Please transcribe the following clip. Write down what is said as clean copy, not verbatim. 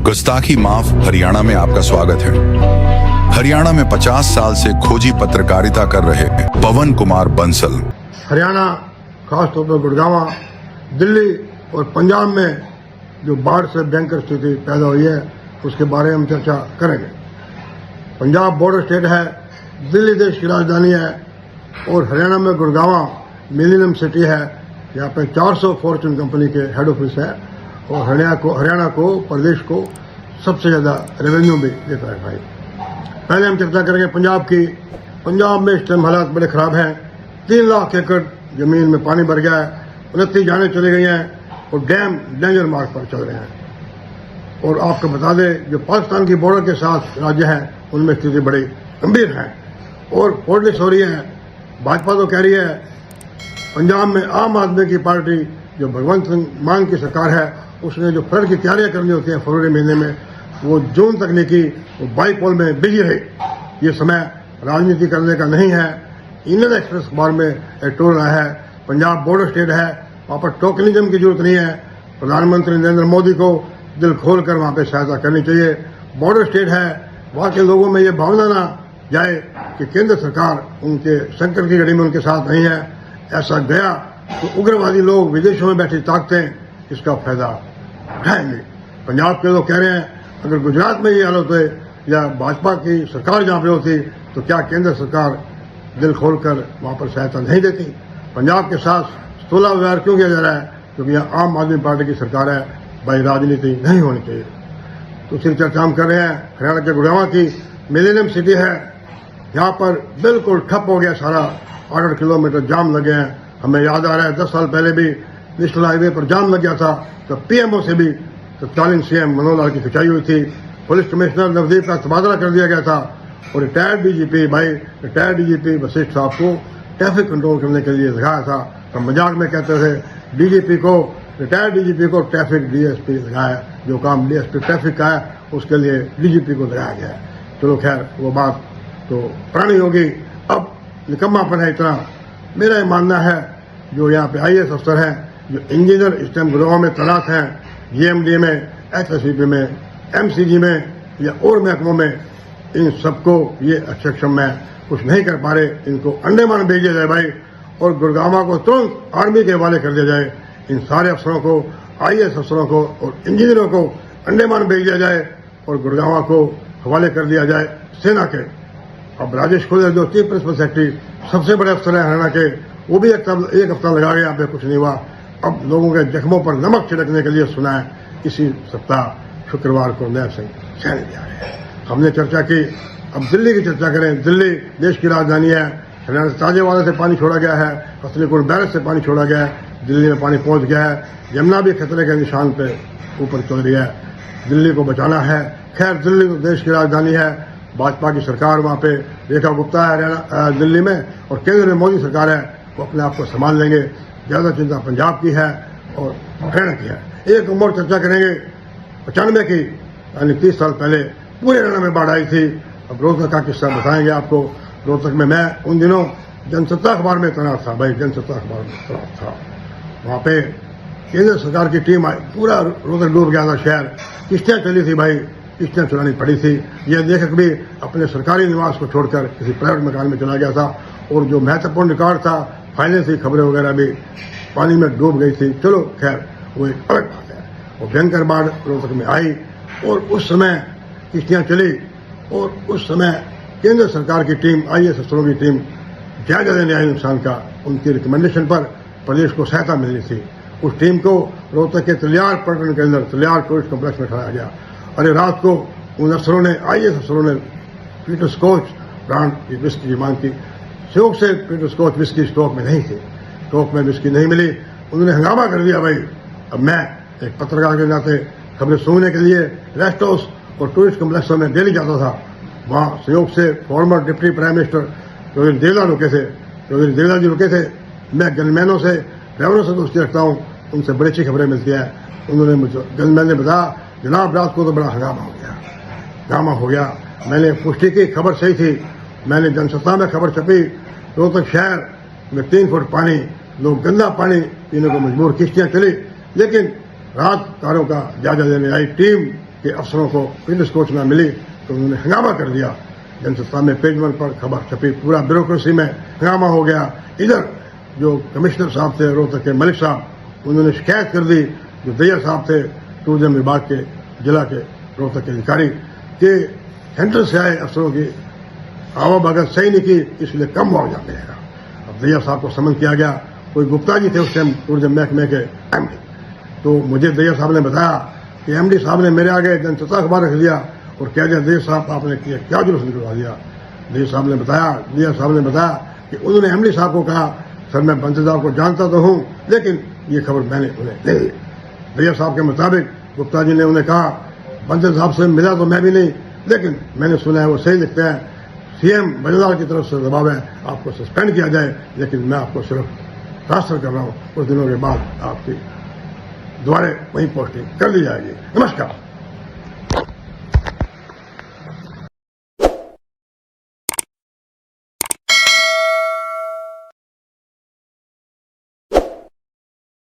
गुस्ताखी माफ हरियाणा में आपका स्वागत है। हरियाणा में 50 साल से खोजी पत्रकारिता कर रहे पवन कुमार बंसल हरियाणा खासतौर पर गुड़गांव, दिल्ली और पंजाब में जो बाढ़ से भयंकर स्थिति पैदा हुई है उसके बारे में हम चर्चा करेंगे। पंजाब बॉर्डर स्टेट है, दिल्ली देश की राजधानी है और हरियाणा में गुड़गांव मिलेनियम सिटी है। यहाँ पे 400 फॉर्चून कंपनी के हेड ऑफिस है और हरियाणा को प्रदेश को सबसे ज्यादा रेवेन्यू भी देता है। भाई पहले हम चर्चा करेंगे पंजाब की। पंजाब में इस टाइम हालात बड़े खराब हैं। 3 लाख एकड़ जमीन में पानी भर गया है, 29 जाने चली गई हैं और डैम डेंजर मार्ग पर चल रहे हैं। और आपको बता दें जो पाकिस्तान की बॉर्डर के साथ राज्य हैं उनमें स्थिति बड़ी गंभीर है और पॉलिटिक्स हो रही है। भाजपा तो कह रही है पंजाब में आम आदमी की पार्टी जो भगवंत सिंह मान की सरकार है उसने जो फ्लड की तैयारियां करनी होती हैं फरवरी महीने में वो जून तक नहीं की, वो बाईपोल में बिजी रही। ये समय राजनीति करने का नहीं है। इंडियन एक्सप्रेस अखबार में एक टोल आया है, पंजाब बॉर्डर स्टेट है, वहां पर टोकनिज्म की जरूरत नहीं है। प्रधानमंत्री नरेंद्र मोदी को दिल खोलकर वहां पर सहायता करनी चाहिए। बॉर्डर स्टेट है, वहां के लोगों में ये भावना ना जाए कि केंद्र सरकार उनके संकट की घड़ी में उनके साथ नहीं है। ऐसा गया तो उग्रवादी लोग विदेशों में बैठी ताकतें इसका फायदा उठाएंगे। पंजाब के लोग कह रहे हैं अगर गुजरात में ये हालत है या भाजपा की सरकार जहां पे होती तो क्या केंद्र सरकार दिल खोलकर वहां पर सहायता नहीं देती। पंजाब के साथ स्थूला व्यवहार क्यों किया जा रहा है? क्योंकि यहाँ आम आदमी पार्टी की सरकार है। भाई राजनीति नहीं होनी चाहिए। दूसरी चर्चा हम कर रहे हैं हरियाणा के गुड़गांव की। मिलेनियम सिटी है, यहाँ पर बिल्कुल ठप हो गया सारा, 8 किलोमीटर जाम लगे हैं। हमें याद आ रहा है 10 साल पहले भी नेशनल हाईवे पर जाम लग गया था तो पीएमओ से भी तत्कालीन सीएम मनोहर लाल की खिंचाई हुई थी। पुलिस कमिश्नर नवदीप का तबादला कर दिया गया था और रिटायर्ड डीजीपी वशिष्ठ साहब को ट्रैफिक कंट्रोल करने के लिए लगाया था। तो मजाक में कहते थे रिटायर्ड डीजीपी को ट्रैफिक डीएसपी लगाया, जो काम डीएसपी ट्रैफिक का है उसके लिए डीजीपी को लगाया गया है। चलो खैर वो बात तो पुरानी होगी, अब निकम्मापन है इतना। मेरा ये मानना है जो यहाँ पे आईएएस अफसर हैं, जो इंजीनियर इस टाइम गुड़गांव में तैनात हैं, जीएमडी में, एचएससीपी में, एमसीजी में या और महकमों में, इन सबको ये अक्षम में कुछ नहीं कर पा रहे। इनको अंडमान भेज दिया जाए भाई और गुड़गांव को तुरंत आर्मी के हवाले कर दिया जाए। इन सारे अफसरों को, आईएएस अफसरों को और इंजीनियरों को अंडमान भेज दिया जाए और गुड़गांव को हवाले कर दिया जाए सेना के। अब राजेश खुल्लर जो चीफ प्रिंसिपल सेक्रेटरी सबसे बड़े अफसर हैं हरियाणा के, वो भी एक हफ्ता लगा गया, यहाँ पे कुछ नहीं हुआ। अब लोगों के जख्मों पर नमक छिड़कने के लिए सुना है इसी सप्ताह शुक्रवार को नया सिंह सैनी भी आ रहे हैं। हमने चर्चा की, अब दिल्ली की चर्चा करें। दिल्ली देश की राजधानी है। हरियाणा से ताजेवाला से पानी छोड़ा गया है, हसनीकुंड बैरज से पानी छोड़ा गया है, दिल्ली में पानी पहुंच गया है। यमुना भी खतरे के निशान पे ऊपर चल रही है। दिल्ली को बचाना है। खैर दिल्ली तो देश की राजधानी है, भाजपा की सरकार वहां पे, रेखा गुप्ता है हरियाणा दिल्ली में और केंद्र में मोदी सरकार है, वो अपने आप को संभाल लेंगे। ज्यादा चिंता पंजाब की है और हरियाणा की है। एक और चर्चा करेंगे 95 की, यानी 30 साल पहले पूरे हरियाणा में बाढ़ आई थी। अब रोहतक का किस्सा बताएंगे आपको। रोहतक में मैं उन दिनों जनसत्ता अखबार में तैनात था भाई, जनसत्ता अखबार में तैनात था। वहां पे केंद्र सरकार की टीम आई, पूरा रोहतक डूब गया था शहर। किश्तियां चली थी भाई, किश्तियां चलानी पड़ी थी। यह लेखक भी अपने सरकारी निवास को छोड़कर किसी प्राइवेट मकान में चला गया था और जो महत्वपूर्ण रिकॉर्ड था, फाइलें थी, खबरें वगैरह भी पानी में डूब गई थी। चलो खैर वो एक अलग बात है। वो भयंकर बाढ़ रोहतक में आई और उस समय किश्तियां चली और उस समय केंद्र सरकार की टीम, आईएएस अफसरों की टीम जायजा लेने आई नुकसान का। उनकी रिकमेंडेशन पर प्रदेश को सहायता मिलनी थी। उस टीम को रोहतक के तलियार पर्यटन केंद्र, तलियार टूरिस्ट कॉम्प्लेक्स में ठहराया गया। अरे रात को उन अफसरों ने, आईएएस अफसरों ने पीटर स्कॉच ब्रांड की विस्की की मांग की। शौक से पीटर स्कॉच विस्की स्टॉक में नहीं थी, स्टॉक में विस्की नहीं मिली। उन्होंने हंगामा कर दिया भाई। अब मैं एक पत्रकार के नाते खबरें सुनने के लिए रेस्ट हाउस और टूरिस्ट कॉम्प्लेक्सों में डेली जाता था। वहां सहयोग से former deputy prime minister Chaudhary Devilal ji रुके थे। मैं गनमैनों से, ड्राइवरों से दोस्ती रखता हूँ, उनसे बड़ी अच्छी खबरें मिलती हैं। उन्होंने मुझे, गनमैन ने बताया जनाब रात को तो बड़ा हंगामा हो गया। मैंने पुष्टि की, खबर सही थी। मैंने जनसत्ता में खबर छपी, रोहतक शहर में 3 फुट पानी, लोग गंदा पानी पीने को मजबूर। किश्तियां चली, लेकिन राहत कार्यों का जायजा लेने आई टीम कि अफसरों को फिटनेस कोच न मिली तो उन्होंने हंगामा कर दिया। जनसत्ता में पेज 1 पर खबर छपी, पूरा ब्यूरोक्रेसी में हंगामा हो गया। इधर जो कमिश्नर साहब थे रोहतक के, मलिक साहब, उन्होंने शिकायत कर दी जो दैया साहब थे टूरिज्म विभाग के जिला के रोहतक के अधिकारी कि सेंटर से आए अफसरों की आवाभगत सही नहीं की, इसलिए कम मुआवजा मिलेगा। अब दैया साहब को समन किया गया। कोई गुप्ता जी थे उस टाइम टूरिज्म महकमे के एमडी, तो मुझे दैया साहब ने बताया कि एमडी साहब ने मेरे आगे जनसत्ता अखबार रख दिया और कह दिया दैया साहब आपने क्या जुलूस निकलवा दिया। दैया साहब ने बताया कि उन्होंने एमडी साहब को कहा सर मैं बंसल साहब को जानता तो हूं, लेकिन ये खबर मैंने उन्हें नहीं दी। दैया साहब के मुताबिक गुप्ता जी ने उन्हें कहा बंसल साहब से मिला तो मैं भी नहीं, लेकिन मैंने सुना है वो सही लिखते हैं, सीएम बंसल की तरफ से दबाव है आपको सस्पेंड किया जाए, लेकिन मैं आपको सिर्फ ट्रांसफर कर रहा हूं। कुछ दिनों के बाद आपकी दोबारा वहीं पोस्टिंग कर दी जाएगी। नमस्कार।